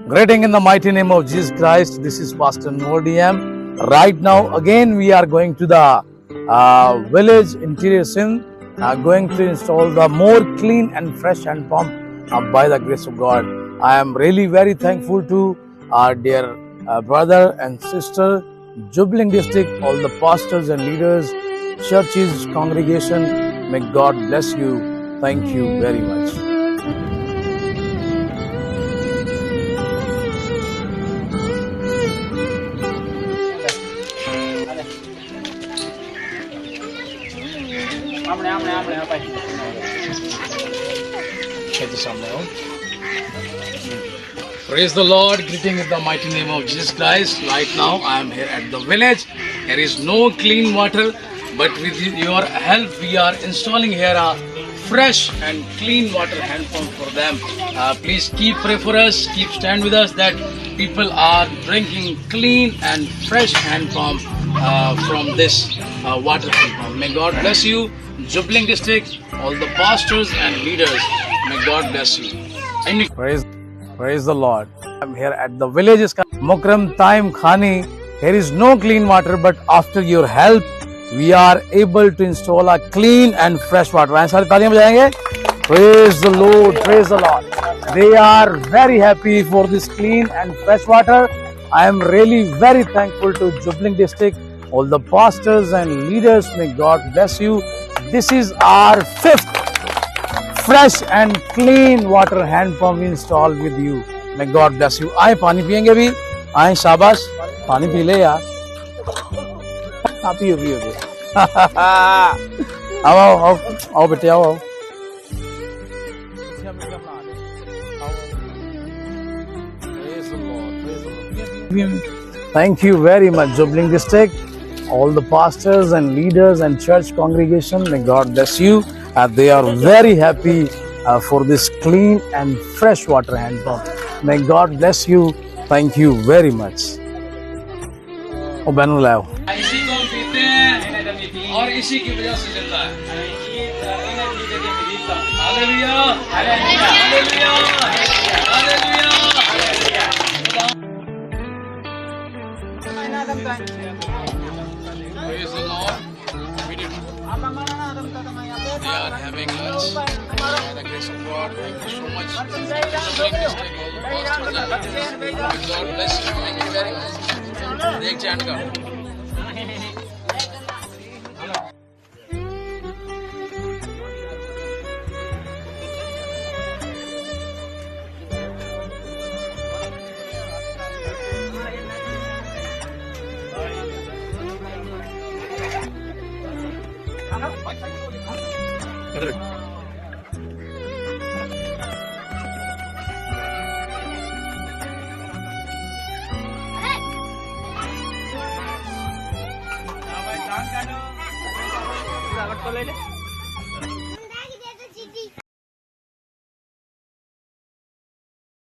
Greeting in the mighty name of Jesus Christ. This is Pastor Nordiem. Right now, again, we are going to the village interior sin, going to install the more clean and fresh hand pump by the grace of God. I am really very thankful to our dear brother and sister, Joplin district, all the pastors and leaders, churches, congregation. May God bless you. Thank you very much. Praise the Lord. Greeting in the mighty name of Jesus Christ. Right now I am here at the village. There is no clean water, but with your help we are installing here a fresh and clean water hand pump for them. Please keep pray for us, keep stand with us that people are drinking clean and fresh hand pump from this water hand pump. May God bless you, Joplin district, all the pastors and leaders. May God bless you. Praise the Lord. I'm here at the village. Mukram time Khani. Here is no clean water, but after your help, we are able to install a clean and fresh water. Praise the Lord. Praise the Lord. They are very happy for this clean and fresh water. I am really very thankful to Joplin district, all the pastors and leaders. May God bless you. This is our fifth fresh and clean water hand pump installed with you. May God bless you. आए पानी पियेंगे भी, आए शाबाश, पानी P ले यार, पियो पियो आओ बेटे आओ Thank you very much, Joplin district, all the pastors and leaders and church congregation. May God bless you. They are very happy for this clean and fresh water hand pump. May God bless you. Thank you very much. Oh, banner लाओ. इसी को पीते हैं और इसी की वजह से जिंदा है. Hallelujah, hallelujah, hallelujah, hallelujah. Praise the Lord. They are having lunch by the grace of God. Thank you so much. God bless you. Thank you very much. Take chant ka.